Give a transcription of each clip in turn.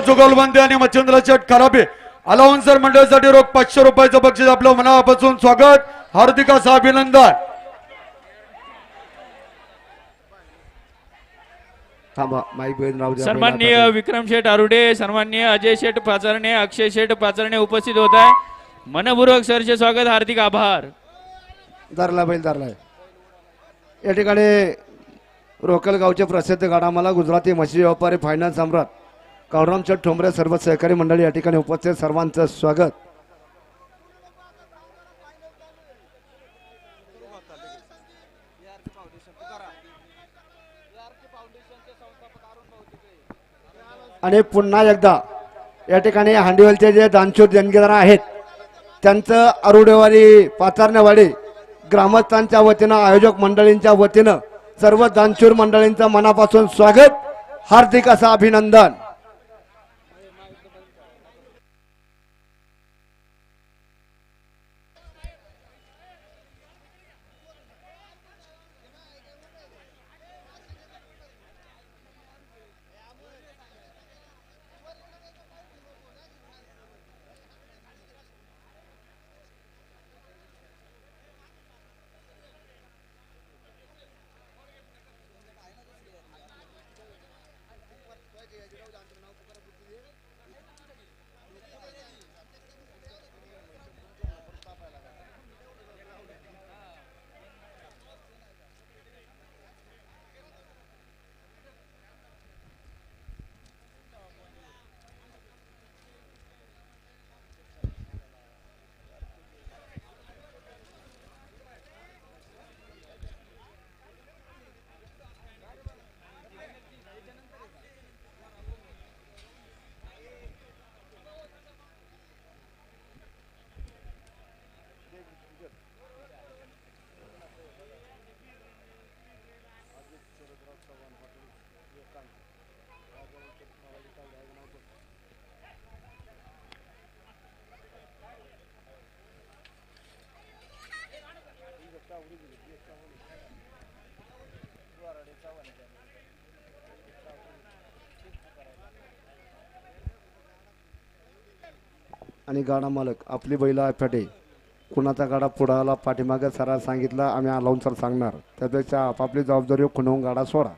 जुगलबंदी आणि मच्छिंद्र शेठ खराबे अलाउन्सर मंडळासाठी रोख 500 रुपयाचं बक्षीस आपलं मनापासून स्वागत, हार्दिक असं अभिनंदन. सन्माननीय विक्रम शेठ आरुडे, सन्माननीय अजय शेठ पाचरणे, अक्षय शेठ पाचरणे उपस्थित होत आहे. मनपूर्वक सरचे स्वागत, हार्दिक आभार. धरला बैल धरलाय. या ठिकाणी रोकल गावचे प्रसिद्ध गाडामाला गुजराती म्हशी व्यापारी फायनान्स सम्राट कावराम शेठ ठोंबरे सर्व सहकारी मंडळी या ठिकाणी उपस्थित, सर्वांचं स्वागत. आणि पुन्हा एकदा या ठिकाणी हांडीवलचे जे दानशूर देणगीदार आहेत त्यांचं अरुडेवाडी पाचारणेवाडी ग्रामस्थांच्या वतीनं आयोजक मंडळींच्या वतीनं सर्व दानशूर मंडळींचं मनापासून स्वागत, हार्दिक असं अभिनंदन. आणि गाडा मालक आपली बैला फाटे, कुणाचा गाडा पुढाला पाठीमागे सरास सांगितलं आम्ही अलाउन्सर सांगणार, त्यापेक्षा आपापली जबाबदारी खुणवून गाडा सोडा.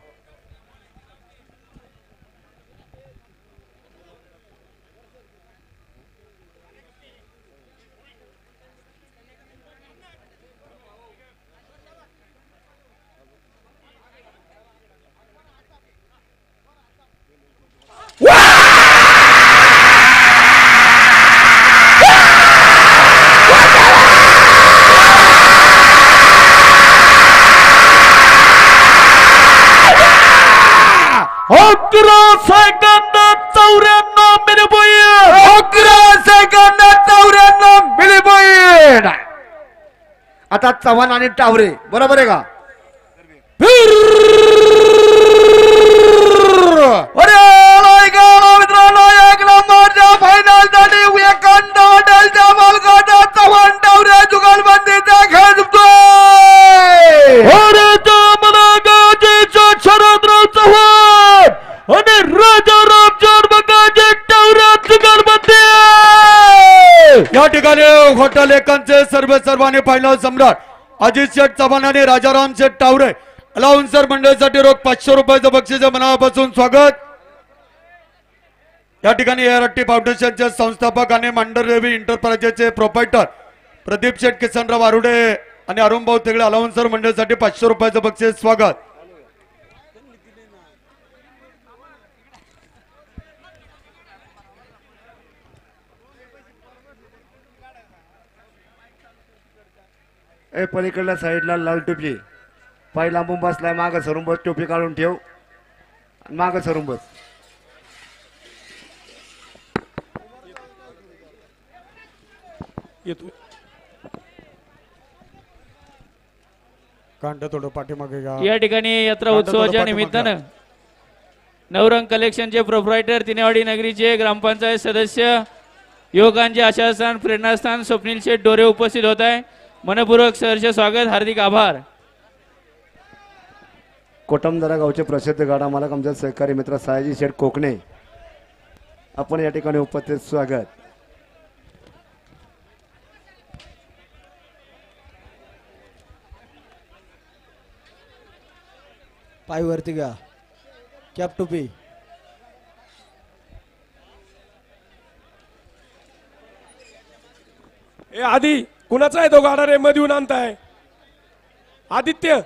आता चव्हाण आणि टावरे बरोबर आहे का? मित्रांनो एक नंबरच्या फायनल साठी एकांत हॉटेलच्या मालकाचा चव्हाण टावरे जुगलबंदीचा खेळ जिंकतोय. शरदराव चव्हाण आणि राजाराम जन्मकाचे टावरे जुगलबंदी. या ठिकाणी हॉटेल एकांचे सर्वांनी फायनल सम्राट अजित शेठ चव्हाण आणि राजाराम शेठ टावरे अलाउन्सर मंडळासाठी रोख 500 रुपयाचं बक्षीस मनापासून स्वागत. या ठिकाणी एआरटी फाउंडेशनचे संस्थापक आणि मंडरदेवी इंटरप्राइजेसचे प्रोप्रायटर प्रदीप शेठ किसनराव आरुडे आणि अरुण भाऊ तिगडे अलाउन्सर मंडळासाठी 500 रुपयाचं बक्षीस स्वागत. ए पलीकडल्या साईडला लाल टोपी पाय लांबून बसलाय, मागं सरून बस, टोपी काढून ठेव, मागं सरून बस. कांड थोडं पाठीमागे घ्या. या ठिकाणी यात्रा उत्सवाच्या निमित्तानं नवरंग कलेक्शनचे प्रोप्रायटर, तिनेवाडी नगरीचे ग्रामपंचायत सदस्य, युवकांचे आशास्थान प्रेरणास्थान स्वप्नील शेठ डोरे उपस्थित होत आहे. मनपूर्वक सहर्ष स्वागत, हार्दिक आभार. कोटमदरा गावचे प्रसिद्ध गाडा मालक आमचे सहकारी मित्र सयाजी शेठ कोकणे आपण या ठिकाणी उपस्थित स्वागत. पाय वरती घ्या, कॅप टोपी. ए आधी कुणाचा आहे तो गाडा रे मधून आणताय आदित्य.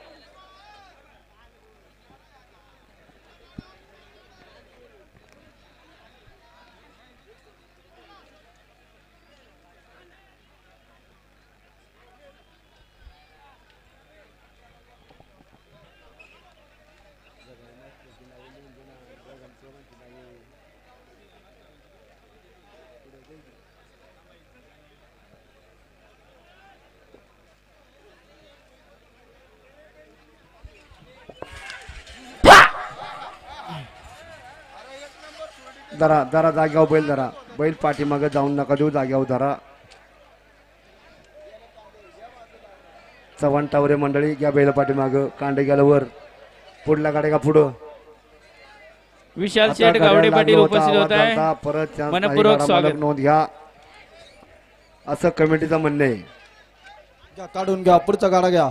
जरा जरा जाग्यावर बैल, जरा बैल पाठीमागे जाऊन नका देऊ, जाग्यावर धरा. चव्हाण टावरे मंडळी घ्या बैल पाठीमागं, कांडे गेलं वर, पुढल्या गाड्या का पुढं. विशाल आता शेठ गाड्या गावडे लागलो पाटील होता, उपस्थित आवाज होत आहे. आलता, परत chance नाही, मनपूर्वक गाडा स्वागत. मालक नोंद घ्या असं कमिटीचं म्हणणं आहे. घ्या, काढून घ्या, पुढचा गाडा घ्या.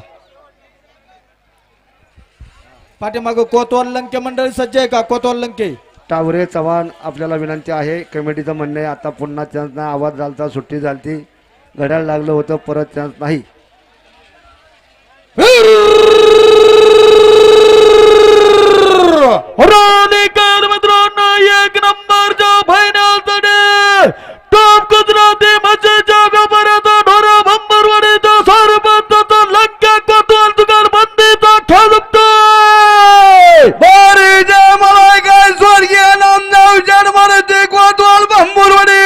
पाठीमागं कोतवाल लंके मंडळी सज्ज आहे का? कोतवाल लंके. टावरे चव्हाण आपल्याला विनंती आहे, कमिटीचं म्हणणं आहे आता पुन्हा चान्स नाही. आवाज झालता, सुट्टी झालती, घड्याळ लागलं होतं, परत चान्स नाही. मित्रांनो एक नंबरच्या फायनलसाठी टॉप गुजराती मजेच्या व्यापाऱ्याचा ढोरा भंबरवाडीचा सरपंचाचा लंक्या कोतवाल दुकान बंदीचा खेळतोय. बारी जय मलाई काय स्वर्गीय नामदेव जन्मरती कोतवाल भंबरवाडी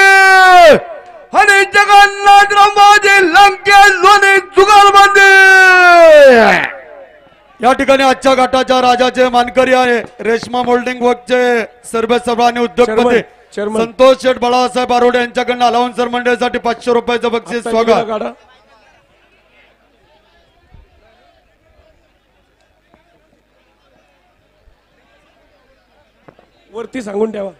आणि जगन्नाथ रामाजी लंक्या लोणी जुगाल बंदी. या ठिकाणी आजच्या गटाच्या राजाचे मानकरी आहे रेशमा मोल्डिंग वर्कचे सर्व सर्वांनी उद्योगपती चेअरमन. संतोष शेठ बाळासाहेब आरोडे यांच्याकडनं अलाउन्सर मंडळासाठी 500 रुपयाचं बक्षीस आता गेला स्वागत. गाडा वरती सांगून ठेवा.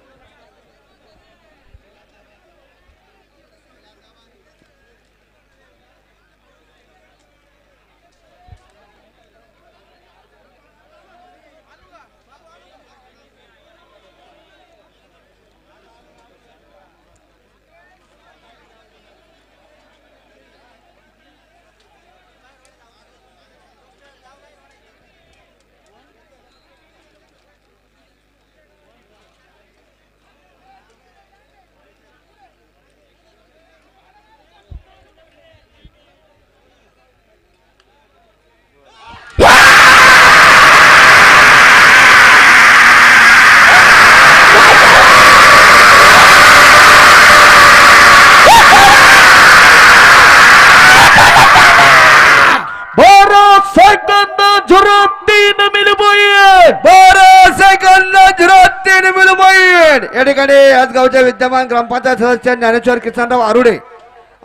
या ठिकाणी आज गावच्या विद्यमान ग्रामपंचायत सदस्य ज्ञानेश्वर किसनराव आरुडे,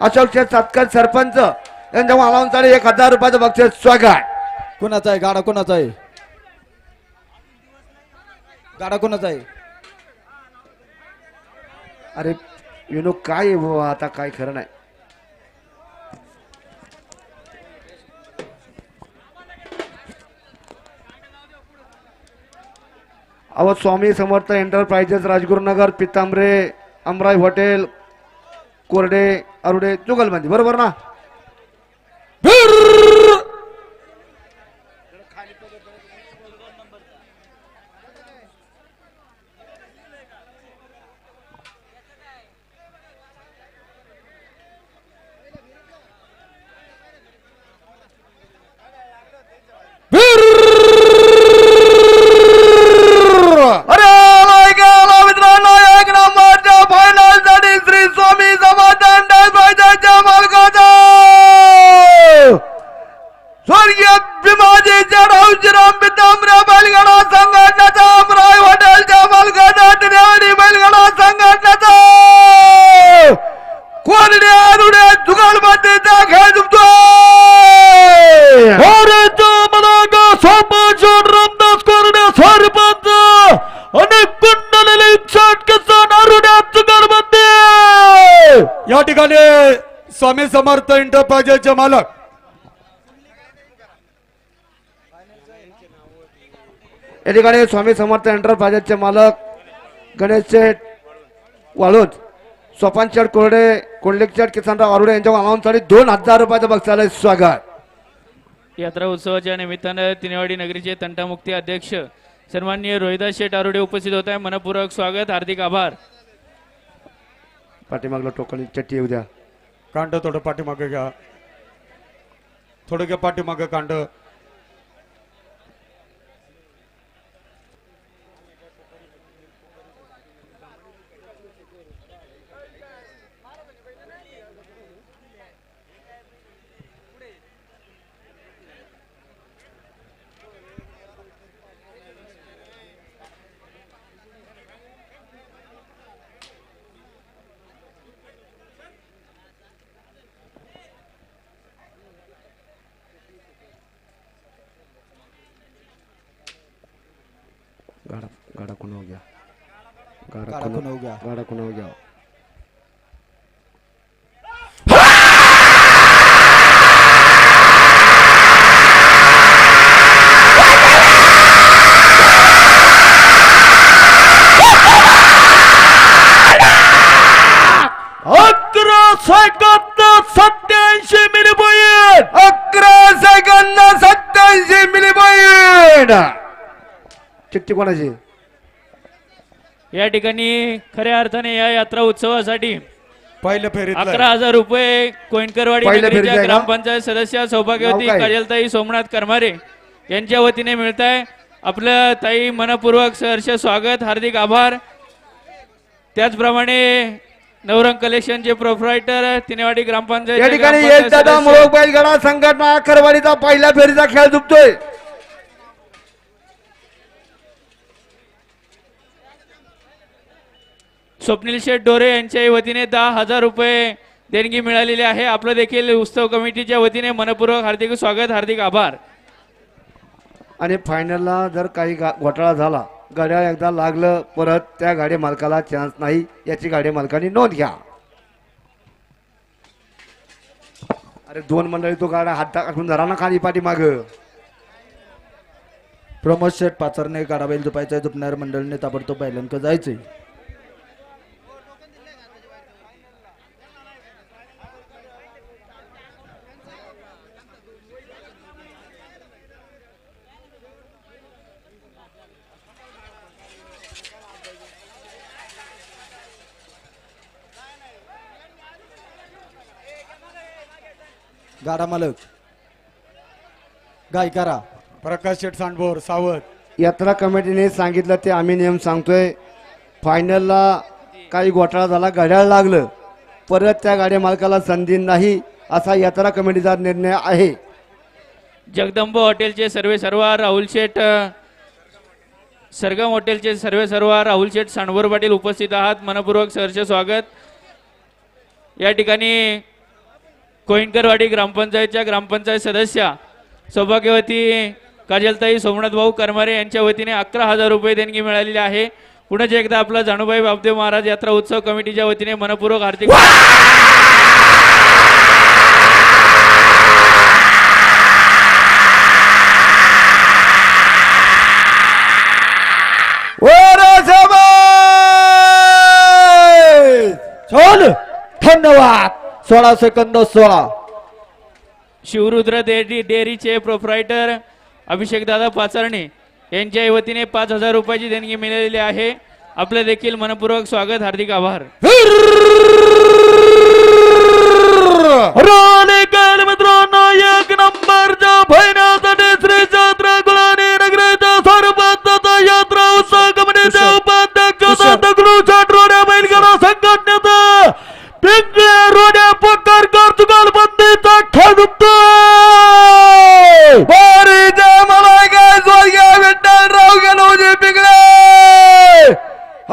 अशोक शेठ सातकर सरपंच यांच्या अलाउन्ससाठी 1000 रुपयाचं बक्षीस स्वागत. कोणाचा आहे गाडा? कोणाचा आहे गाडा? कोणाचा आहे? अरे विनू काय आहे बुवा, आता काय खरं नाही. अवध स्वामी समर्थ एंटरप्राइजेस राजगुरुनगर पितांबरे अमराई हॉटेल कोरडे अरुडे जुगलबंदी बरोबर ना. मित्रांनो एक नंबरच्या फायनल साठी श्री स्वामी समाधान मालकाचा स्वामी समर्थ एंटरप्राइजेसचे मालक या ठिकाणी स्वामी समर्थ एंटरप्राइजेसचे मालक गणेश शेठ वाळूज, सोपान शेठ कोरडे, कोंडलिक शेठ किसनराव आरुडे यांच्या अनाऊन्ससाठी 2000 रुपयाचं बक्षालय स्वागत. यात्रा उत्सवाच्या निमित्तानं तिनेवाडी नगरीचे तंटामुक्ती अध्यक्ष सन्माननीय रोहिदास शेठ आरोडे उपस्थित होत आहे. मनपूर्वक स्वागत, हार्दिक आभार. पाठीमागला टोकन चट्टी येऊ द्या. कांड थोडं पाठीमागे घ्या, थोडं घ्या पाठीमागे कांड. गाडा गाडा कोण हो गया, गाडा कोण हो गया. गाडा कोण हो गया. चिठ्ठी कोणाची. या ठिकाणी खऱ्या अर्थाने या यात्रा उत्सवासाठी पहिल्या फेरीत 11,000 रुपये कोइनकरवाडी पहिल्या फेरीत नगरीच्या आहे का? ग्रामपंचायत सदस्य सौभाग्यवती नाव काय? काजलताई सोमनाथ करमारे यांच्या वतीने मिळत आहे. आपलं ताई मनपूर्वक सहर्ष स्वागत, हार्दिक आभार. त्याचप्रमाणे नवरंग कलेक्शनचे प्रोप्रायटर तिनेवाडी ग्रामपंचायत या ठिकाणी एक दादा मोळक बैलगाडा संघटना करवाडीचा पहिल्या फेरीचा खेळ झुकतोय. स्वप्नील शेठ डोरे यांच्या वतीने 10,000 रुपये देणगी मिळालेली आहे. आपलं देखील उत्सव कमिटीच्या वतीने मनपूर्वक हार्दिक स्वागत, हार्दिक आभार. आणि फायनलला जर काही घोटाळा झाला, गाड्या एकदा लागलं परत त्या गाडी मालकाला चान्स नाही, याची गाडी मालकाने नोंद घ्या. अरे 2 मंडळी तो गाड्या हात टाकून धरा ना खाली पाठीमाग. प्रमोद शेठ पाचरने गाडा बैल झोपायचा, झोपणार मंडळीने ताबडतोब बैलांक जायचंय. गाडा मालक गाय करा. प्रकाश शेठ सांडभोर सावध. यात्रा कमिटीने सांगितलं ते आम्ही नियम सांगतोय. फायनलला काही घोटाळा झाला, घड्याळ लागलं परत त्या गाडी मालकाला संधी नाही, असा यात्रा कमिटीचा निर्णय आहे. जगदंब हॉटेलचे सर्वेसर्वा राहुल शेठ, सरगम हॉटेलचे सर्वेसर्वा राहुल शेठ सांडवर पाटील उपस्थित आहात. मनपूर्वक सहर्ष स्वागत. या ठिकाणी कोइनकरवाडी ग्रामपंचायतच्या ग्रामपंचायत सदस्या सौभाग्यवती काजलताई सोमनाथ भाऊ करमारे यांच्या वतीने 11,000 रुपये देणगी मिळालेली आहे. पुन्हा एकदा आपला जाणूबाई बापदेव महाराज यात्रा उत्सव कमिटीच्या वतीने मनपूर्वक हार्दिक धन्यवाद. 16 सेकंद 16. शिवरुद्र डेअरीचे प्रोप्रायटर अभिषेक दादा पाचारणे यांच्या वतीने 5,000 रुपयाची देणगी मिळालेली आहे. आपलं देखील मनपूर्वक स्वागत, हार्दिक आभार. मित्रांनो, 1 नंबरच्या फायनलसाठी श्री छत्र गुलानी नगरीच्या स्वरूपात यात्रा उत्सव कमिटीचे उपाध्यक्ष दगडूशेठ रोडे बैलगाडा संघटनेचा पिंगळे रोडे पोकारकर जुगालबंदीचा खेळ झुकतोय. मला काय स्वर्गीय विठ्ठलराव गेलोजी पिंगळे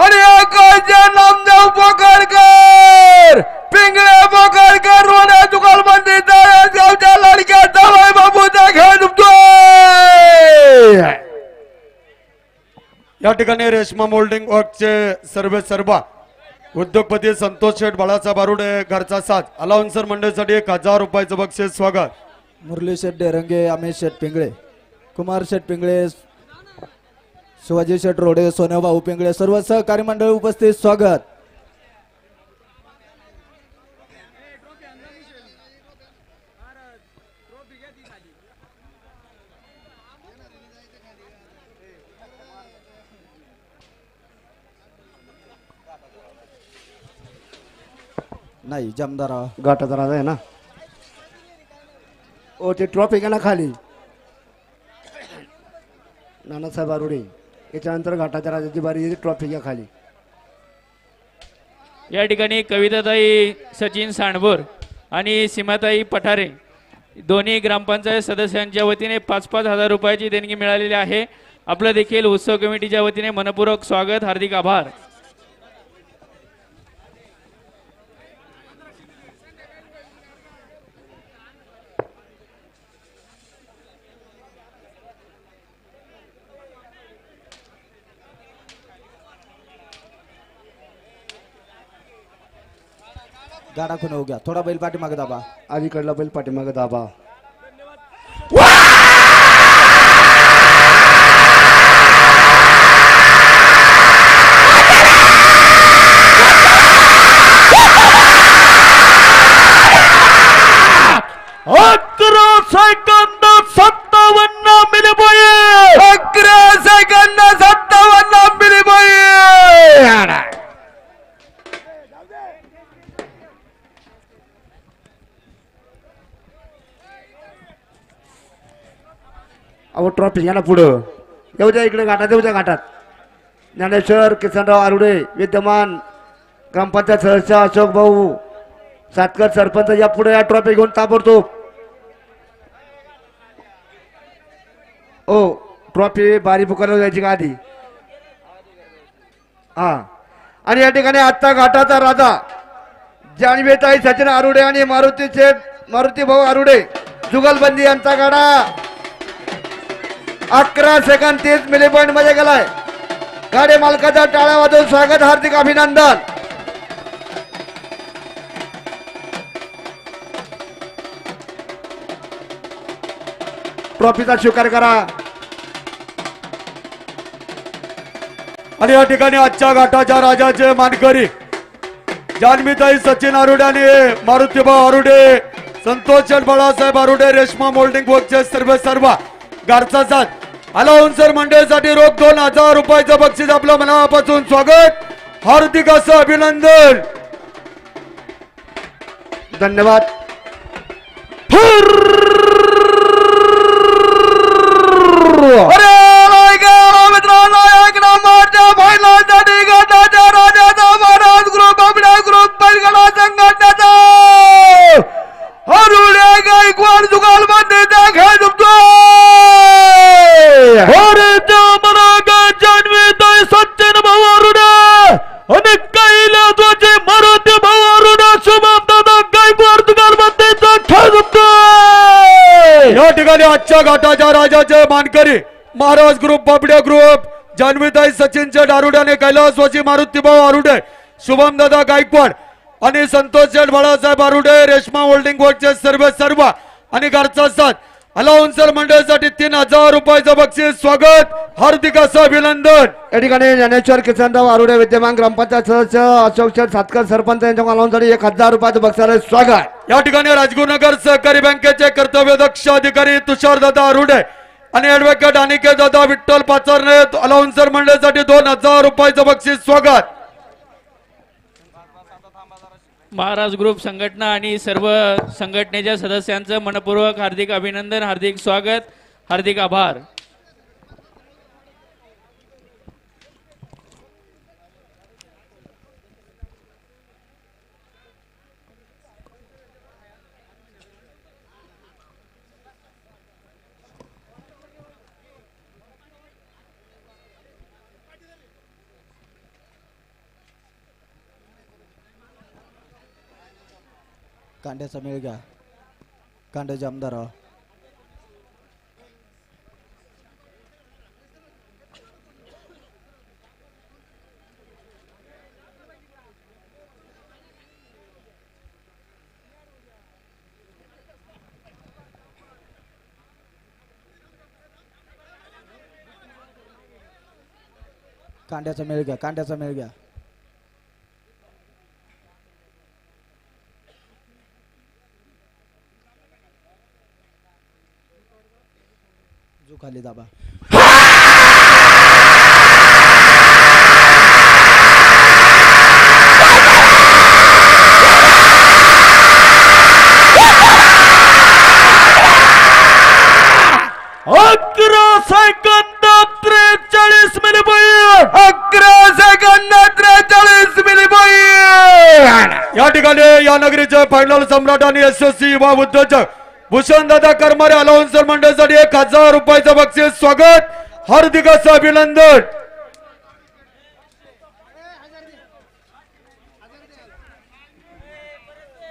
आणि आकाशचे नामदेव पोकारकर, पिंगळे पोकारकर रोडे जुगालबंदीचा गावच्या लडक्या जावई बापूचा खेळ झुकतोय. या ठिकाणी रेशमा मोल्डिंग वर्कचे सर्वे सर्वा उद्योगपती संतोष शेठ बाळासाहेब बारुडे घरचा साथ अलाउन्सर मंडळासाठी 1000 रुपयाचं बक्षीस स्वागत. मुरली शेठ डेरंगे, अमित शेठ पिंगळे, कुमार शेठ पिंगळे, शिवाजी शेठ रोडे, सोन्याभाऊ पिंगळे, सर्व सहकारी मंडळ उपस्थित, स्वागत. नाही जमदारा घाटाचा राजा आहे ना. ओ ते ट्रॉफी घ्या ना खाली. नानासाहेब आरुडे याच्यानंतर घाटाच्या राजाची बारी येते. ट्रॉफी घ्या खाली. या ठिकाणी कविताताई सचिन सांडभोर आणि सीमाताई पठारे दोन्ही ग्रामपंचायत सदस्यांच्या वतीने 5-5 हजार रुपयाची देणगी मिळालेली आहे. आपलं देखील उत्सव कमिटीच्या वतीने मनपूर्वक स्वागत, हार्दिक आभार. गाडा खुन हो गया, थोडा बैल पाठीमागे दाबा. अलीकडला बैल पाठीमागे दाबा. अहो ट्रॉफी घ्या ना पुढं. येऊ द्या इकडे घाटात, येऊ द्या घाटात. ज्ञानेश्वर किसनराव आरुडे विद्यमान ग्रामपंचायत सदस्य, अशोक भाऊ सातकर सरपंच या पुढे या ट्रॉफी घेऊन ताबडतोब. ओ ट्रॉफी बारी बुकायला जायची का आधी? हा. आणि या ठिकाणी आजचा घाटाचा राजा जाणवेताई सचिन आरुडे आणि मारुती भाऊ आरुडे जुगलबंदी यांचा गाडा 11 सेकंद 30 मिली पॉइंट मध्ये गेलाय. गाडी मालकाचा टाळ्या वाजवून स्वागत, हार्दिक अभिनंदन. ट्रॉफीचा स्वीकार करा. आणि या ठिकाणी आजच्या घाटाच्या राजाचे मानकरी जान्हवीताई सचिन आरुडे आणि मारुतीभाऊ आरुडे, संतोष शेठ बाळासाहेब आरुडे, रेशमा मोल्डिंग वर्कचे सर्व घरचा साथ अलाउन्सर मंडळासाठी रोख 2000 रुपयाचं बक्षीस. आपलं मनापासून स्वागत, हार्दिक असं अभिनंदन. धन्यवाद. मित्रांनो एक नंबरच्या फायनलसाठी घाटाच्या राजाचा महाराज ग्रुप आपल्या ग्रुप बैलगाडा संघटनेचा आरुडे गायकवाड जुगालबंदीचा खेळ जिंकतोय. जान्हवीताई सचिन भाऊ आरुडे आणि कैलासवासी मारुती भाऊ आरुडे, शुभम दादा गायकवाड जुगालबंदीचा खेळ जिंकतोय. या ठिकाणी आजच्या घाटाच्या राजाचे मानकरी महाराज ग्रुप, बाबडे ग्रुप, जान्हवीताई सचिन शेठ आरुडे आणि कैलासवासी मारुतीभाऊ आरुडे, शुभम दादा गायकवाड आणि संतोष शेठ बाळासाहेब आरुडे, रेशमा होल्डिंग वर्कचे सर्व आणि घरचा साथ अलाउन्सर मंडळासाठी 3000 रुपयाचं बक्षीस. स्वागत, हार्दिक असं अभिनंदन. या ठिकाणी ज्ञानेश्वर किसनराव आरुडे विद्यमान ग्रामपंचायत सदस्य, अशोक शेठ सातकर सरपंच यांच्या अलाउन्ससाठी 1000 रुपयाचं बक्षीस. स्वागत. या ठिकाणी राजगुरुनगर सहकारी बँकेचे कर्तव्यदक्ष अधिकारी तुषार दादा आरुडे आणि ऍडव्होकेट अनिकेत दादा विठ्ठल पाचारने अलाउन्सर मंडळासाठी 2000 रुपयाचं बक्षीस. स्वागत. महाराज ग्रुप संघटना आणि सर्व संघटनेच्या सदस्यांचं मनपूर्वक हार्दिक अभिनंदन, हार्दिक स्वागत, हार्दिक आभार. कांड्याचा मेळ घ्या. कांड्याचे आमदार कांड्याचा मेळ घ्या, कांड्याचा मेळ घ्या. जो खाली दाबा. अकरा सेकंद 43 मिनिट 11 सेकंद 43 मिनिट या ठिकाणी या नगरीचे फायनल सम्राट आणि यशस्वी युवा उद्योजक भूषण दादा करमारे अलाउन्सर मंडळासाठी 1000 रुपयाचं बक्षीस स्वागत हार्दिक असं अभिनंदन.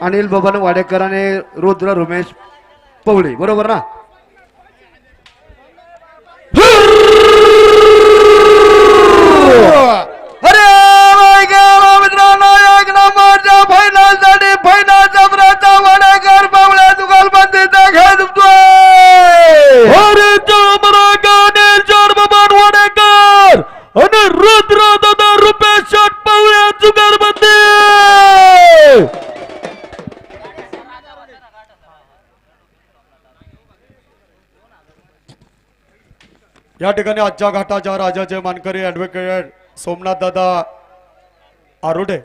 अनिल बबन वाडेकर आणि रुद्र रमेश पवळे बरोबर ना. अरे मित्रांनो एक नंबरच्या फायनल साठी फायनल सम्राटचा वाडेकर पवळे जुगलबंदीचा खेळ जिंकतोय. वाडेकर आणि रुद्र दादा रुपेश पवळे जुगलबंदी. या ठिकाणी आजच्या घाटाच्या राजाचे मानकरी ऍडव्होकेट सोमनाथ दादा आरोडे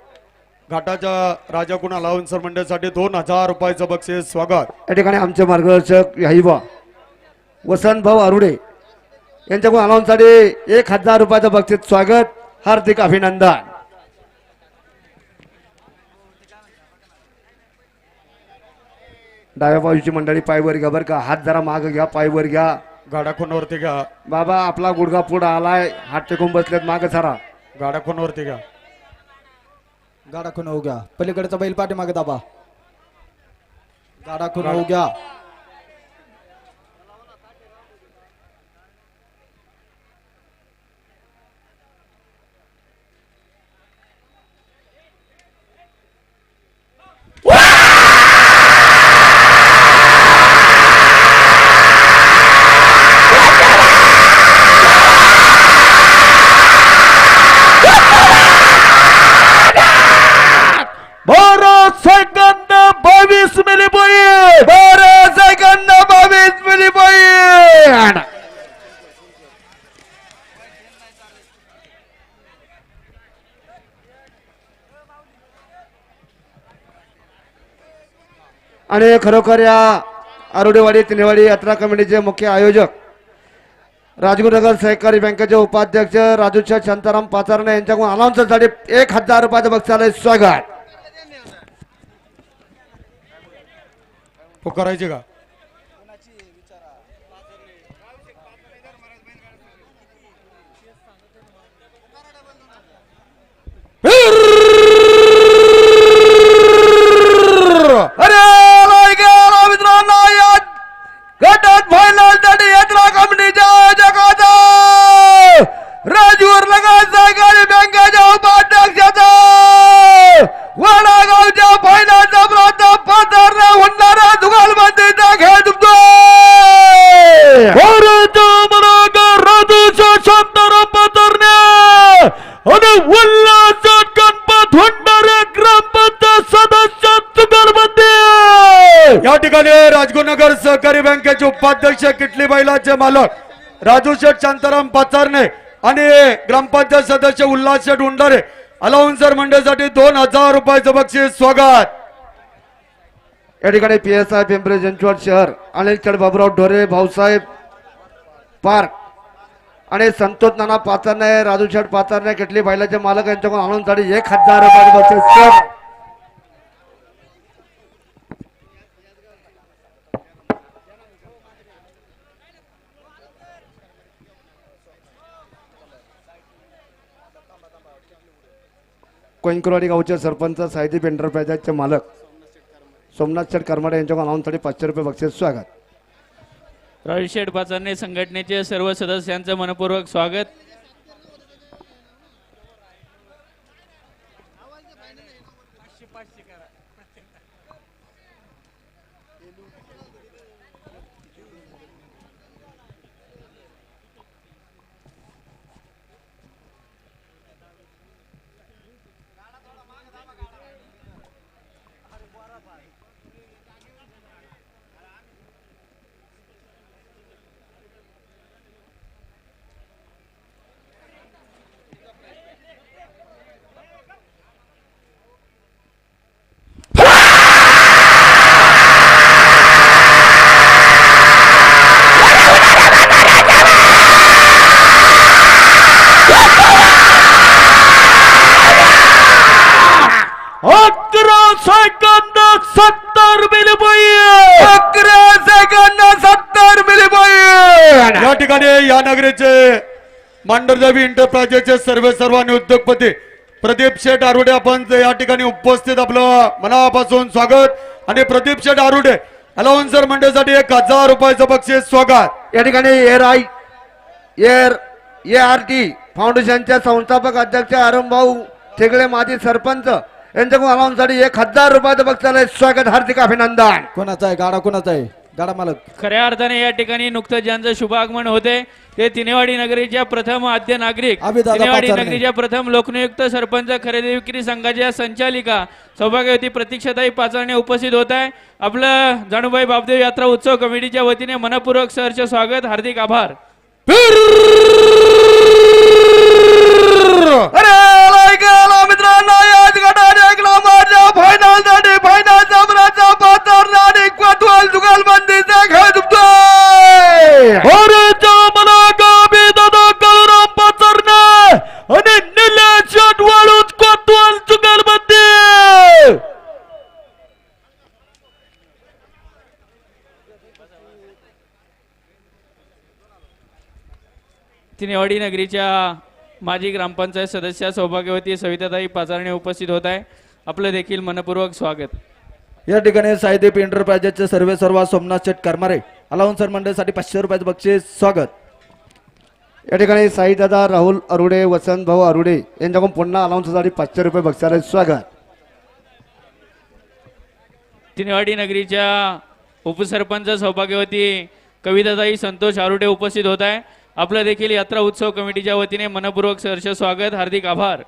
घाटाच्या राजाकडून अलाउन्सर मंडळासाठी 2000 रुपयाचं बक्षीस स्वागत. या ठिकाणी आमचे मार्गदर्शक याईबा वसंत भाऊ अरुडे यांच्याकडून अलाउन्ससाठी 1000 रुपयाचं बक्षीस स्वागत हार्दिक अभिनंदन. डाव्या बाजूची मंडळी पायवर घ्या बरं का. हात जरा माग घ्या, पायवर घ्या. गाड्या कोणावरती घ्या, बाबा आपला गुडघा पुढे आलाय, हात टेकून बसलेत माग सारा. गाड्या कोणावरती घ्या. गाडा खून होऊ घ्या. पलीकडचा बैल पाठीमागे दाबा. गाडा खून होऊ घ्या. Second 22 minute 12 second 22 minute. आणि खरोखर या आरोडेवाडी तिनेवाडी यात्रा कमिटीचे मुख्य आयोजक राजगुरुनगर सहकारी बँकेचे उपाध्यक्ष राजूच्या शांताराम पाचारणे यांच्याकडून अलाउन्ससाठी 1000 रुपयाचं बक्षालय स्वागत. पुकारायचे का. अरे मित्रांनो या गटात फायनल साठी यात्रा कमिटीच्या आयोजकाचा राजूर नगर सहकारी बँकेच्या उपाध्यक्षाचा वडागावच्या फायनलचा प्रांत पाथरला होणारा जुगलबंदीचा खेळ जिंकतोय. शांताराम पाथरणे आणि उल्हास गणपत होणारे ग्रामपंचायत सदस्य जुगलबंदी. या ठिकाणी राजगुरुनगर सहकारी बँकेचे उपाध्यक्ष किटली बैलाचे मालक राजू शेठ शांताराम पाचारणे आणि ग्रामपंचायत सदस्य उल्हास शेठ उंडारे अलाउन्सर मंडळासाठी 2000 रुपयाचं बक्षीस स्वागत. या ठिकाणी PSI पिंपरी चिंचवड शहर अनिल चढ बाबुराव ढोरे भाऊसाहेब पार्क आणि संतोष नाना पाचारणे राजू शेठ पाचारणे किटली बैलाचे मालक यांच्याकडून अलाउन्ससाठी 1000 रुपयाचं बक्षीस. कोइंकुरवाडी गावचे सरपंच साहिदीप एंटरप्राइजेसचे मालक सोमनाथ शेठ करमाडे यांच्याकडून अलाउन्ससाठी 500 रुपये बक्षीस स्वागत. राहुल शेठ पाचारणे संघटनेचे सर्व सदस्यांचं मनपूर्वक स्वागत. मांढरदेवी एंटरप्राइजेसचे सर्वांनी उद्योगपती प्रदीप शेठ आरुडे आपण या ठिकाणी उपस्थित आपलं मनापासून स्वागत आणि प्रदीप शेठ आरुडे अलाउन्सर मंडळासाठी 1000 रुपयाचं बक्षीस स्वागत. या ठिकाणी ART फाउंडेशनचे संस्थापक अध्यक्ष अरुण भाऊ ठेगळे माजी सरपंच यांच्याकडून अलाउन्ससाठी 1000 रुपयाचं बक्षीस स्वागत, हार्दिक अभिनंदन. कोणाचा आहे गाडा? कोणाचा आहे गाडा मालक? खऱ्या अर्थाने या ठिकाणी नुकतंच ज्यांचं शुभागमन होते ते तिनेवाडी नगरीच्या प्रथम आद्य नागरिक, अभिदादा तिनेवाडी पाचारणे. नगरीच्या प्रथम लोकनियुक्त सरपंच खरेदी विक्री संघाच्या संचालिका सौभाग्यवती प्रतीक्षाताई पाचारणे उपस्थित होत आहे. आपलं जाणूबाई बापदेव यात्रा उत्सव कमिटीच्या वतीने मनपूर्वक सहर्ष स्वागत, हार्दिक आभार. मित्रांनो याच गटाने एक नंबरच्या फायनलसाठी फायनल सामन्याचा पात्र आणि क्वार्टर जुगलबंदीचा खेळ दुखतोय. अरे जामना गावी दादा कळराम पाचरणे आणि निलेश वाळूच कोतवाल चुगलबंदी. तिनेवाडी नगरीच्या माजी ग्रामपंचायत सदस्य सौभाग्यवती सविताताई पाचारणे उपस्थित होत आहे. आपलं देखील मनपूर्वक स्वागत. या ठिकाणी साईदीप एंटरप्राइजेसचे सर्व सोमनाथ शेट करमारे अलाउन्सर मंडळासाठी 500 रुपयाचं बक्षीस स्वागत. या ठिकाणी साईदादा राहुल अरुडे वसंत भाऊ अरुडे यांच्याकडून पुन्हा अलाउन्ससाठी 500 रुपये बक्षिसाला स्वागत. तिनेवाडी नगरीच्या उपसरपंच सौभाग्यवती कविताताई संतोष आरुडे उपस्थित होत आहे. आपलं देखील यात्रा उत्सव कमिटीच्या वतीने मनपूर्वक सहर्ष स्वागत, हार्दिक आभार.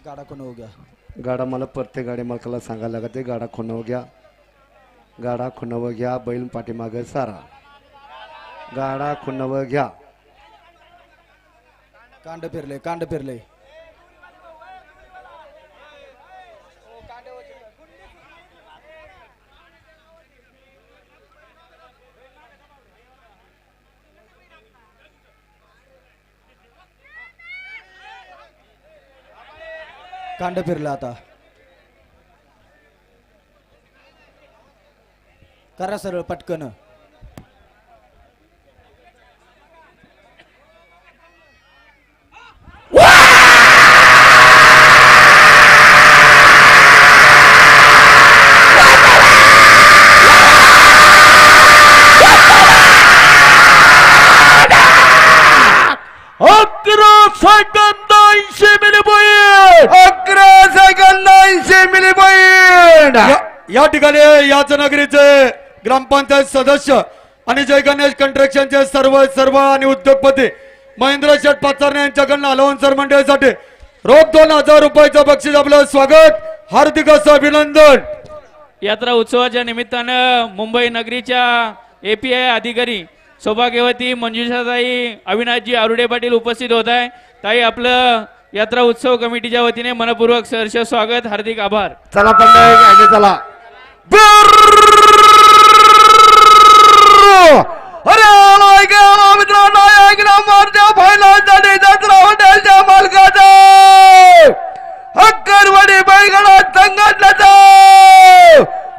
गाडा कोण हो गया? गाडा मला प्रत्येक गाडी मालकाला सांगायला लागते गाडा खुणव घ्या, गाडा खुणव घ्या, बैल पाठीमागे सारा, गाडा खुणव घ्या. कांड फिरले. कांड फिरलं आता. करा सरळ पटकन. या ठिकाणी याच नगरीचे ग्रामपंचायत सदस्य आणि जय गणेश कंस्ट्रक्शनचे सर्व आणि उद्योगपती महेंद्र शेठ पाचारणे यांच्याकडनं अलाउन्सर मंडळासाठी रोख 2000 रुपयाचं बक्षीस आपलं स्वागत, हार्दिक असं अभिनंदन. यात्रा उत्सवाच्या निमित्तानं मुंबई नगरीच्या API अधिकारी सौभाग्यवती मंजुषाताई अविनाशजी आरुडे पाटील उपस्थित होत आहे. ताई आपलं यात्रा उत्सव कमिटीच्या वतीने मनपूर्वक सहर्ष स्वागत, हार्दिक आभार. चला पंढरी चला. मित्रांनो एक नंबरच्या फायनलसाठी दसरा हॉटेलच्या मालकाचा हक्करवाडी बैलगाडा संघटनेचा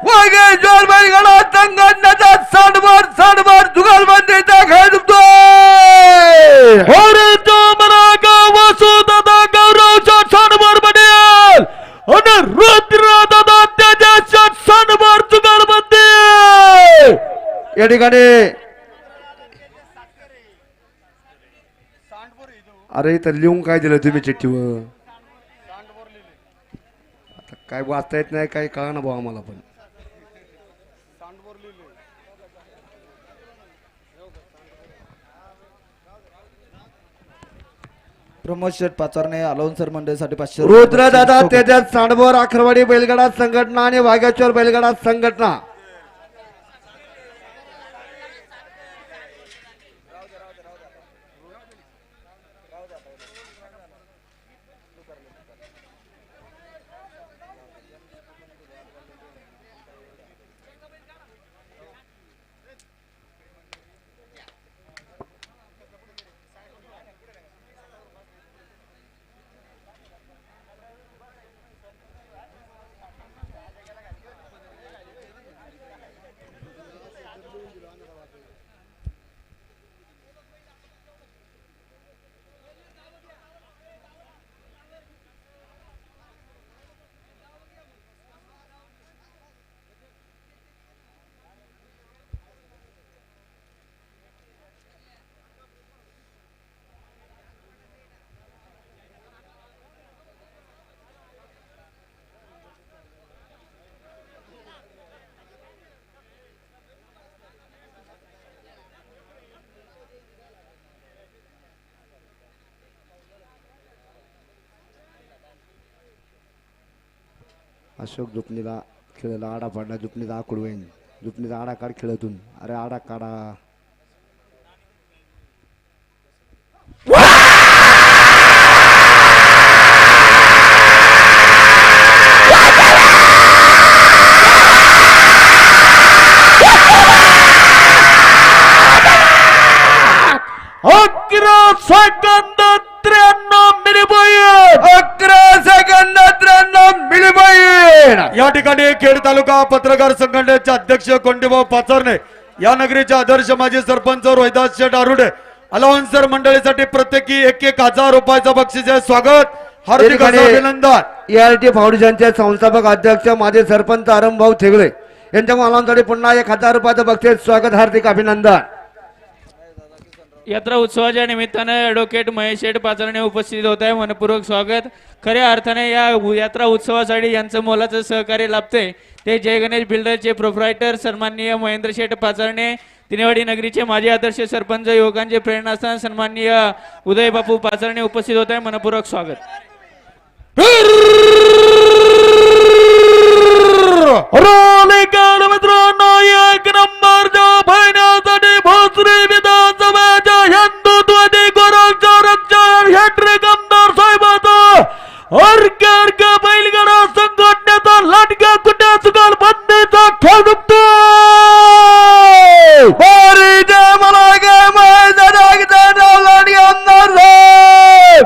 वाघेश्वर बैलगाडा संघटनेचा सडभर जुगलबंदीचा खेळ दुखतोय. अरे जामना गावासू दादा गौरवच्या सणभर बनेल आणि रुद्र दादा त्याच्या सणभर चुगलबंदी. या ठिकाणी अरे इथं लिहून काय दिलं तुम्ही चिठ्ठीवर? आता काय वाचता येत नाही, काही कळा ना भाऊ आम्हाला पण. प्रमोद शेठ पाचारणे अलाउन्सर मंडळासाठी 500 रुद्र दादा त्याच्यात सांडभोर आखरवाडी बैलगाडा संघटना आणि वाघेश्वर बैलगाडा संघटना अशोक जुपणीला खेळला आडा पाडला जुपणीचा आकुडवेन जुपणीचा आडा काढ खेळतून अरे आडा काढा अकरा सेकंद 93 मिनिट 11 सेकंद 93 मिनिट या ठिकाणी खेड तालुका पत्रकार संघटनेचे अध्यक्ष कोंडीभाऊ पाचरणे या नगरीचे आदर्श माजी सरपंच रोहिदास शेठ आरुडे अलाउन्सर मंडळीसाठी प्रत्येकी 1,000 रुपयाचं बक्षीस आहे. स्वागत हार्दिक असं अभिनंदन. ERT फाउंडेशनचे संस्थापक अध्यक्ष माजी सरपंच आरंभाऊ थेगळे यांच्या मुलांसाठी पुन्हा 1,000 रुपयाचं बक्षीस. स्वागत हार्दिक अभिनंदन. यात्रा उत्सवाच्या निमित्तानं ॲडव्होकेट महेश शेठ पाचरणे उपस्थित होत आहे. मनपूर्वक स्वागत. खऱ्या अर्थाने या यात्रा उत्सवासाठी यांचं मोलाचं सहकार्य लाभते ते जय गणेश बिल्डरचे प्रोप्रायटर सन्माननीय महेंद्र शेठ पाचरणे, तिनेवाडी नगरीचे माजी आदर्श सरपंच युवकांचे प्रेरणास्थान सन्माननीय उदय बापू पाचरणे उपस्थित होत आहे. मनपूर्वक स्वागत. मित्रांनो एक नंबरच्या फायनलसाठी भोसरी विधानसभेच्या हिंदुत्ववादी गोरक्षक रक्षक हॅट्रिक आमदार साहेबाचा अर्घ्य बैलगाडा संघटनेचा लाटक्या कुट्या चुकाल बंदीचा खेळ दुखतो. मला काय माहिती आमदार साहेब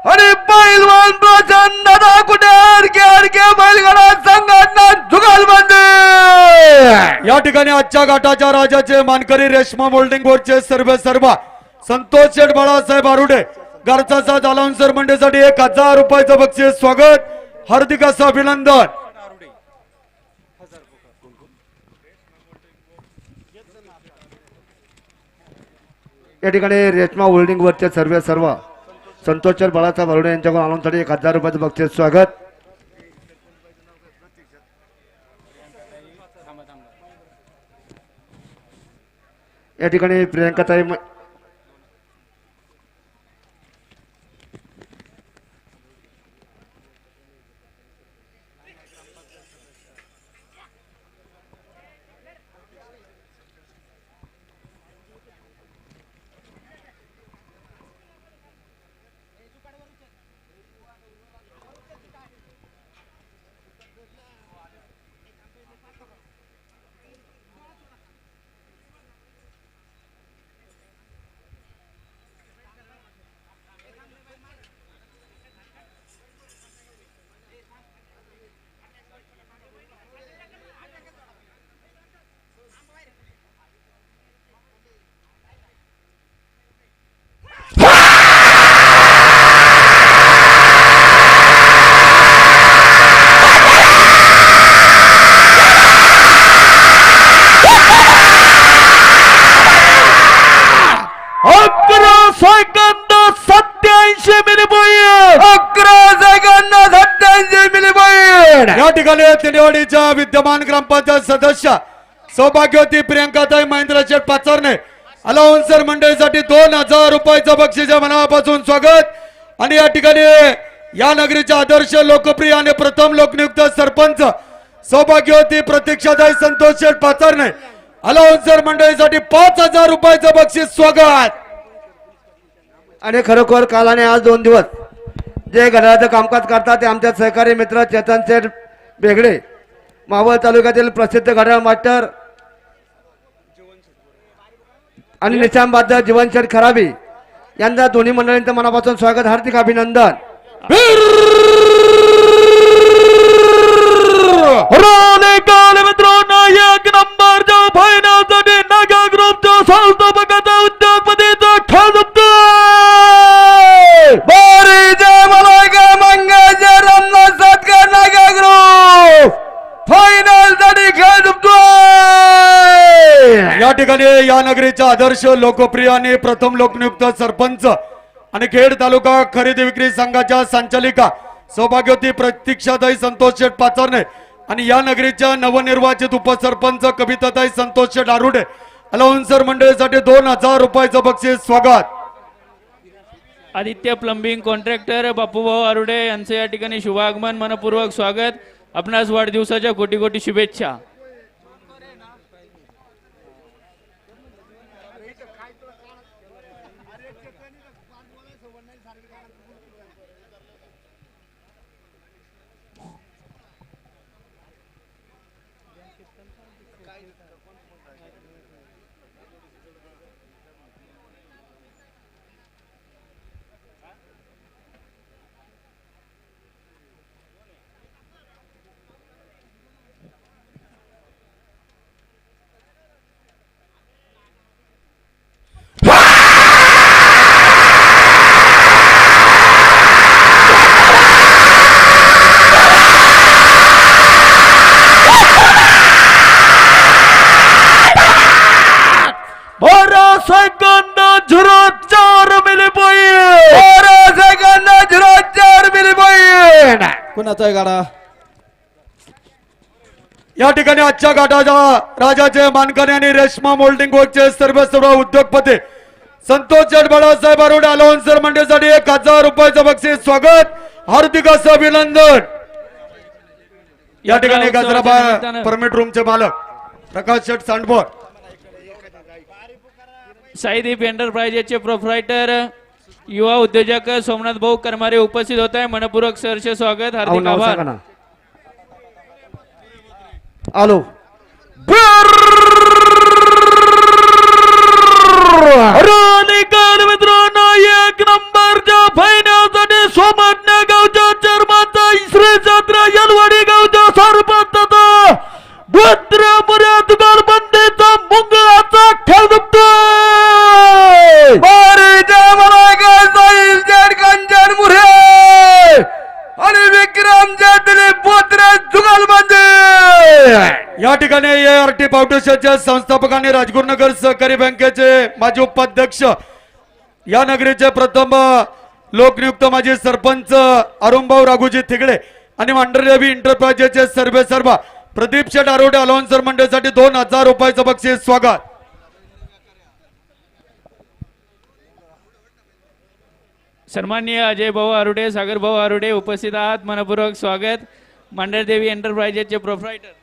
आणि पैलवान प्रचंड दादा कुठे अर्घ्य बैलगाडा संघटना जुगाल बंदी. या ठिकाणी आजच्या घाटाच्या राजाचे मानकरी रेशमा मोल्डिंग बोर्डचे सर्व संतोष शेठ बाळासाहेब आरुडे घरचा साथ अलाउन्सर मंडळीसाठी 1,000 रुपयाचं बक्षीस. स्वागत हार्दिक असं अभिनंदन. या ठिकाणी रेशमा होल्डिंग वरचे सर्व संतोष बाळासाहेब आरुडे यांच्याकडून आनंदसाठी 1,000 रुपयाचं बक्षीस. स्वागत. या ठिकाणी प्रियंकाताई या ठिकाणी तिनेवाडीच्या विद्यमान ग्रामपंचायत सदस्य सौभाग्यवती प्रियंकाताई महेंद्र शेठ पाचरणे अलाउन्सर मंडळीसाठी 2,000 रुपयाचं बक्षीस मनापासून स्वागत. आणि या ठिकाणी या नगरीचे आदर्श लोकप्रिय आणि प्रथम लोकनियुक्त सरपंच सौभाग्यवती प्रतीक्षाताई संतोष शेठ पाचरणे अलाउन्सर मंडळीसाठी 5,000 रुपयाचं बक्षीस. स्वागत. आणि खरोखर काल आणि आज 2 दिवस जे घड्याळाचं कामकाज करतात ते आमच्या सहकारी मित्र चेतन शेठ बेगडे मावळ तालुक्यातील प्रसिद्ध घड्याळ मास्टर आणि निशांबाद जीवन शेठ खराबी यांना दोन्ही मंडळींचं मनापासून स्वागत हार्दिक अभिनंदन. मित्रांनो एक नंबरच्या फायनलसाठी नागा ग्रुपच्या संस्थापकाचा उद्योगपतीचा खेळ दुखतो. या ठिकाणी या नगरीचा आदर्श लोकप्रिय आणि प्रथम लोकनियुक्त सरपंच आणि खेड तालुका खरेदी विक्री संघाच्या संचालिका सौभाग्यवती प्रतीक्षाताई संतोष शेठ पाचरणे आणि या नगरीच्या नवनिर्वाचित उपसरपंच कविताताई संतोष शेठ आरुडे अलाउन्सर मंडळीसाठी 2,000 रुपयाचं बक्षीस. स्वागत. आदित्य प्लंबिंग कॉन्ट्रॅक्टर बापूभाऊ आरुडे यांचे या ठिकाणी शुभागमन. मनपूर्वक स्वागत. आपणास वाढदिवसाच्या कोटी कोटी शुभेच्छा. कुणाचा आहे गाडा? या ठिकाणी आजच्या घाटाच्या राजाचे मानकरी आणि रेशमा मोल्डिंग वर्कचे सर्व उद्योगपती संतोष शेठ बाळासाहेब आरोडे अलाउन्सर मंडळीसाठी 1000 रुपयाचं बक्षीस. स्वागत, हार्दिक असं अभिनंदन. या ठिकाणी गजराबाद परमिट रूमचे मालक प्रकाश शेठ सांडभोर, साईदीप एंटरप्राइजेसचे प्रोप्रायटर युवा उद्योजक सोमनाथ भाऊ करमारे उपस्थित होत आहे. मनपूर्वक सहर्ष स्वागत, हार्दिक आभार. आलो मित्रांनो, 1 नंबरच्या फायनलसाठी सोमज्ञ गावच्या चर्माचा श्री चंद्र यलवाडी गावच्या सरपंचाचा दुकानबंदीचा मुंगळाचा खेळ आणि विक्रम या ठिकाणी ART फाउंडेशनच्या संस्थापक आणि राजगुरुनगर सहकारी बँकेचे माजी उपाध्यक्ष, या नगरीचे प्रथम लोकनियुक्त माजी सरपंच अरुणभाऊ राघुजी थिगडे आणि मांढरदेवी एंटरप्राइजेसचे सर्व प्रदीप शेठ आरोडे अलाउन्सर मंडळीसाठी 2000 रुपयाचं बक्षीस. स्वागत. सन्माननीय अजय भाऊ आरुडे, सागर भाऊ आरुडे उपस्थित आहात. मनपूर्वक स्वागत. मांढरदेवी एंटरप्राइजेसचे प्रोप्रायटर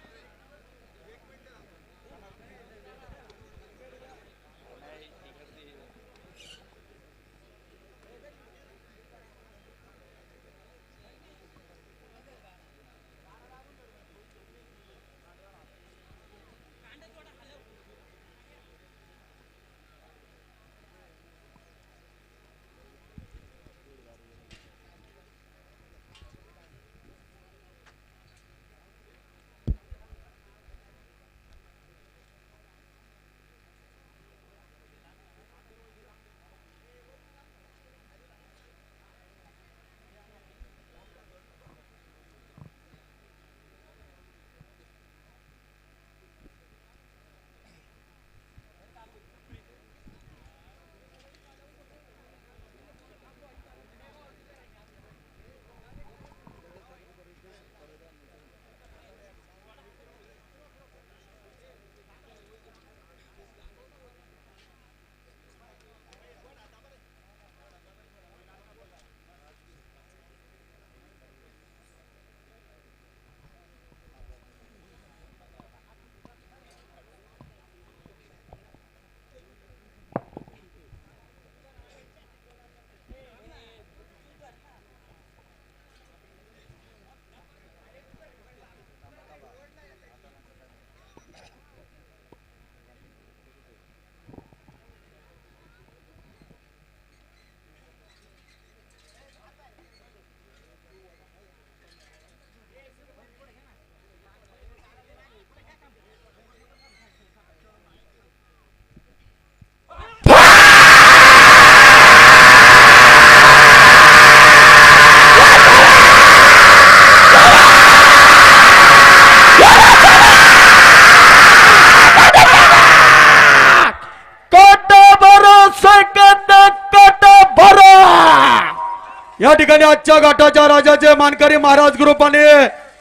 या ठिकाणी आजच्या घाटाच्या राजाचे मानकरी महाराज ग्रुप आणि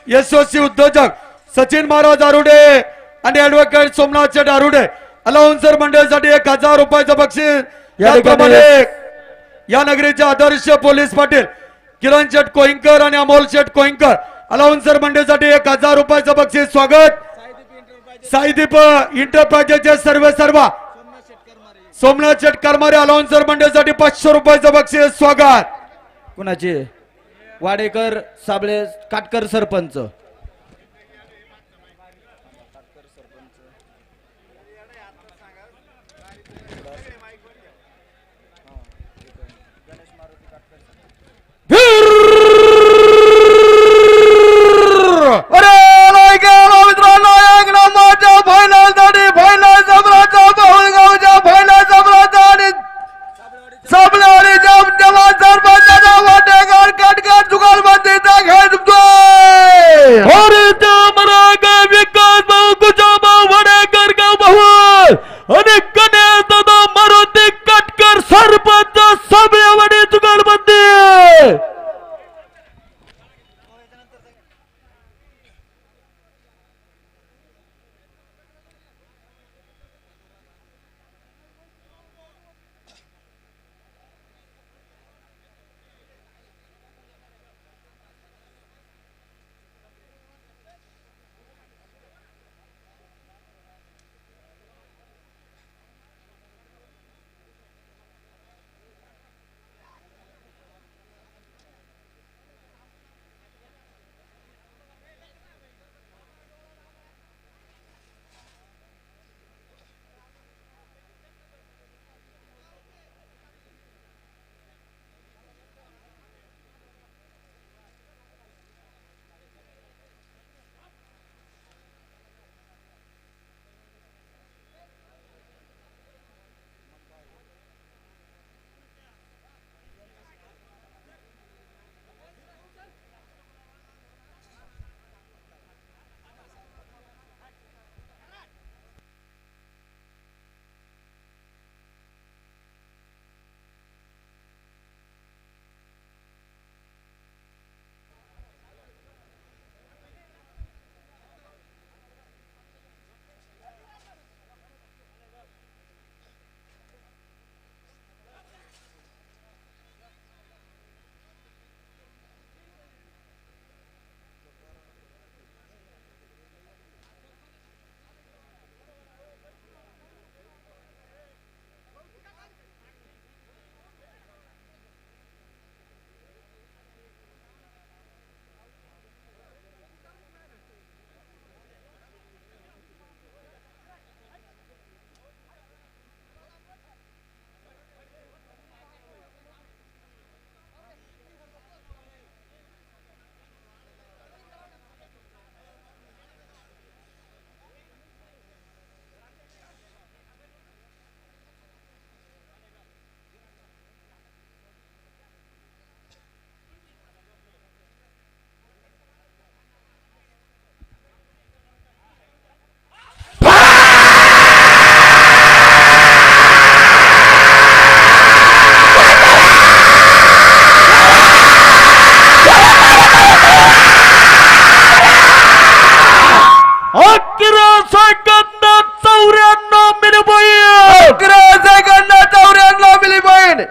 यशस्वी उद्योजक सचिन महाराज आरुडे आणि ऍडव्होकेट सोमनाथ शेठ आरुडे अलाउन्सर मंडळीसाठी 1000 रुपयाचं बक्षीस. याप्रमाणे या नगरीचे आदर्श पोलीस पाटील किरण शेठ कोईंकर आणि अमोल शेठ कोईंकर अलाउन्सर मंडळसाठी 1000 रुपयाचं बक्षीस स्वागत. साईदीप इंटरप्राइजेसचे सर्व सोमनाथ शेट करमारे अलाउन्सर मंडळसाठी 500 रुपयाचं बक्षीस स्वागत. कुणाचे वाडेकर साबळे काटकर सरपंच. अरे गेलो मित्रांनो, एक नंबरच्या फायनल साठी फायनल सम्राटचा बहुलगावच्या फायनल सम्राटचा आणि सबलवाडीच्या जवान सरपंचाचा वाटेकर कटकट जुगारबंदीचा खेळ जिंकतोय. विकास भाऊ कुजाभाऊ वडेकर गाव भाऊ आणि गणेश दादा मारुती कटकर सरपंच सबलवाडी जुगारबंदी.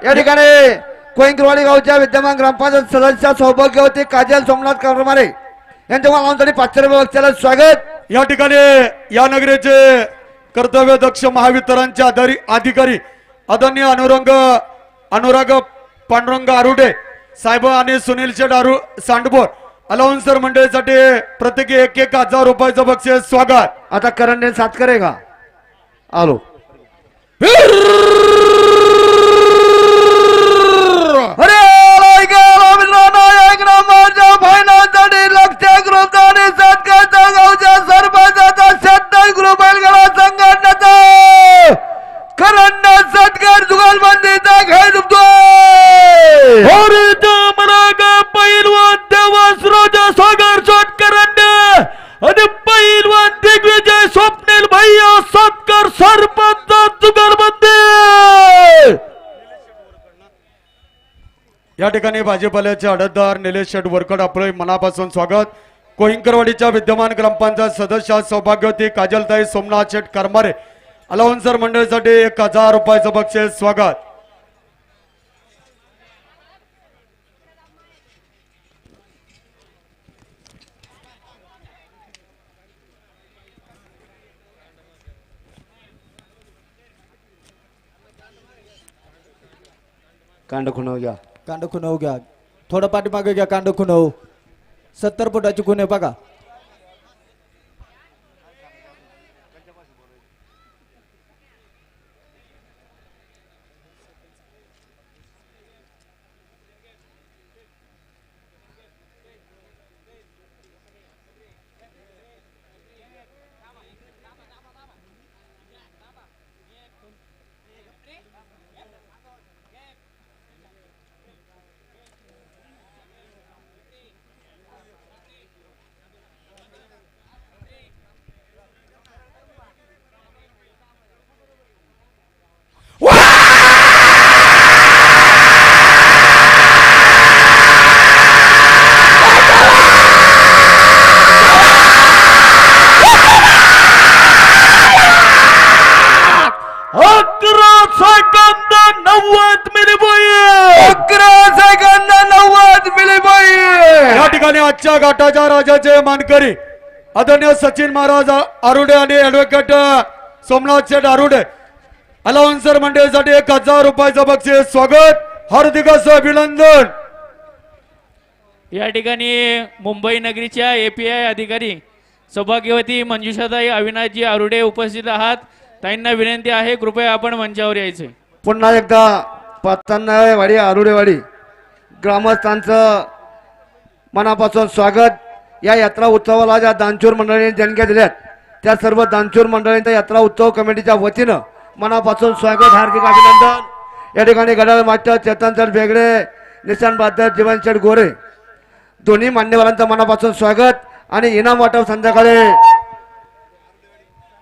या ठिकाणी कोइंकरवाडी गावच्या विद्यमान ग्रामपंचायत सदस्य सौभाग्यवती काजल सोमनाथ करमारे यांच्या मालांसाठी 500 रुपये बक्षिसाला स्वागत. या ठिकाणी या नगरीचे कर्तव्य दक्ष महावितरणचे अधिकारी आदरणीय अनुराग पांडुरंग आरुडे साहेब आणि सुनील शेठ सांडबोर अलाउन्सर मंडळीसाठी प्रत्येकी 1000 रुपयाचं बक्षीस स्वागत. आता करण साथ करेगा आलो. अरे एक नंबरच्या फायनल साठी लक्ष ग्रुप आणि सत्कारच्या गावच्या सरपंचाचा 27 ग्रुप बैलगाडा संघटनेचा करण सत्कार जुगालबंदीचा खेळ जिंकतोय. पैलवान देवासराज सागर चोटकरंड आणि पैलवान दिग्विजय स्वप्नील भैया सत्कार सरपंच जुगारबंदी. या ठिकाणी भाजीपाल्याचे आडतदार निलेश शेठ वरकड आपले मनापासून स्वागत. कोहिंकरवाडीच्या विद्यमान ग्रामपंचायत सदस्य सौभाग्यवती काजलताई सोमनाथ शेठ करमारे अलाउन्सर मंडळीसाठी 1000 रुपयाचं बक्षीस स्वागत. कांड खुणाव घ्या. कांड खुनव घ्या. थोडं पाठीमागे घ्या. कांड खुनव 70 फुटाची खुन आहे बघा. या ठिकाणी आजच्या घाटाच्या राजाचे मानकरी आदरणीय सचिन महाराज आरुडे आणि ऍडव्होकेट सोमनाथ शेठ आरुडे अलाउन्सर मंडळीसाठी 1000 रुपयाचं बक्षीस स्वागत हार्दिक असं अभिनंदन. या ठिकाणी मुंबई नगरीच्या एपीआय अधिकारी सौभाग्यवती मंजुषाताई अविनाशजी आरुडे उपस्थित आहात. ताईंना विनंती आहे कृपया आपण मंचावर यायचे. पुन्हा एकदा पत्तांनावाडी आरुडेवाडी ग्रामस्थांचं मनापासून स्वागत. या यात्रा उत्सवाला ज्या दानशूर मंडळींनी देणग्या दिल्यात त्या सर्व दानशूर मंडळींच्या यात्रा उत्सव कमिटीच्या वतीनं मनापासून स्वागत हार्दिक अभिनंदन. या ठिकाणी गडाळ मास्टर चेतन सर बेगडे निशान बहादर जीवन शेठ गोरे दोन्ही मान्यवरांचं मनापासून स्वागत. आणि इनाम वाटप संध्याकाळी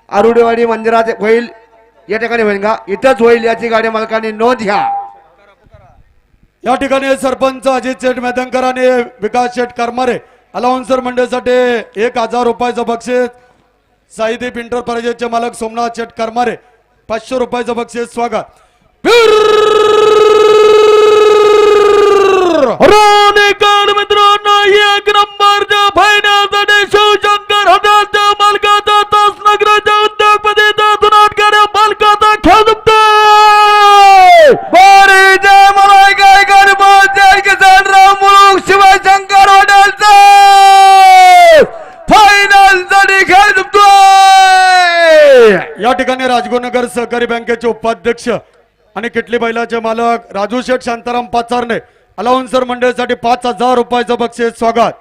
आरुडेवाडी मंदिरात होईल. या ठिकाणी होईल का इथंच होईल याची गाडी मालकांनी नोंद घ्या. या ठिकाणी सरपंच अजित शेठ मेदनकर आणि विकास शेठ करमारे अलाउन्सर मंडळीसाठी 1000 रुपयाचं बक्षीस. साईदीप इंटरप्राइजेसचे मालक सोमनाथ शेठ करमारे 500 रुपयाचं बक्षीस स्वागत. मित्रांनो एक नंबरच्या फायनलसाठी शिवशंकर हॉटेलच्या मालकाचा तास नगराच्या उद्योगपतीचा धुनाटकऱ्या मालकाचा खेळ दुखतोय. शिवशंकर हॉटेलचा फायनल साठी खेळ दुखतोय. या ठिकाणी राजगुरुनगर सहकारी बँकेचे उपाध्यक्ष आणि किटली बैलाचे मालक राजू शेठ शांताराम पाचारणे अलाउन्सर मंडळीसाठी 5000 रुपयाचं बक्षीस स्वागत.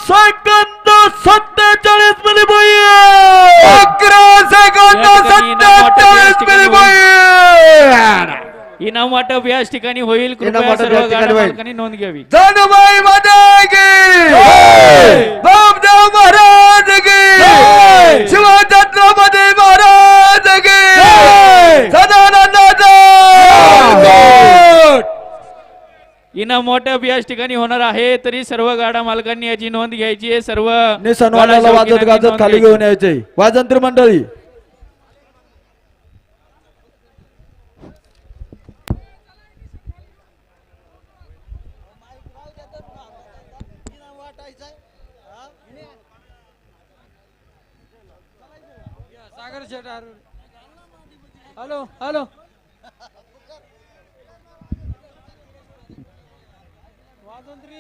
सेकंद 47 मिली 11 सेकंद या ठिकाणी इनाम वाटप याच 47 ठिकाणी मिली इनाम वाटप याच ठिकाणी होईल. इनाम कृपया वाटप सर्व याच ठिकाणी गाडा होईल. मालकांनी नोंद घ्यावी. जगबाई माता की बापदेव महाराज की शिवछत्रपती महाराज की सदानंदाचा इनाम वाटप याच ठिकाणी होणार आहे. तरी सर्व गाडा मालकांनी याची नोंद घ्यायची आहे. सर्व सन्मानाला गाडा वाजत शौकीनांनी गाजत नोंद खाली घ्यायची. घेऊन यायचे वाजंत्री मंडळी. Hello hello वाजंत्री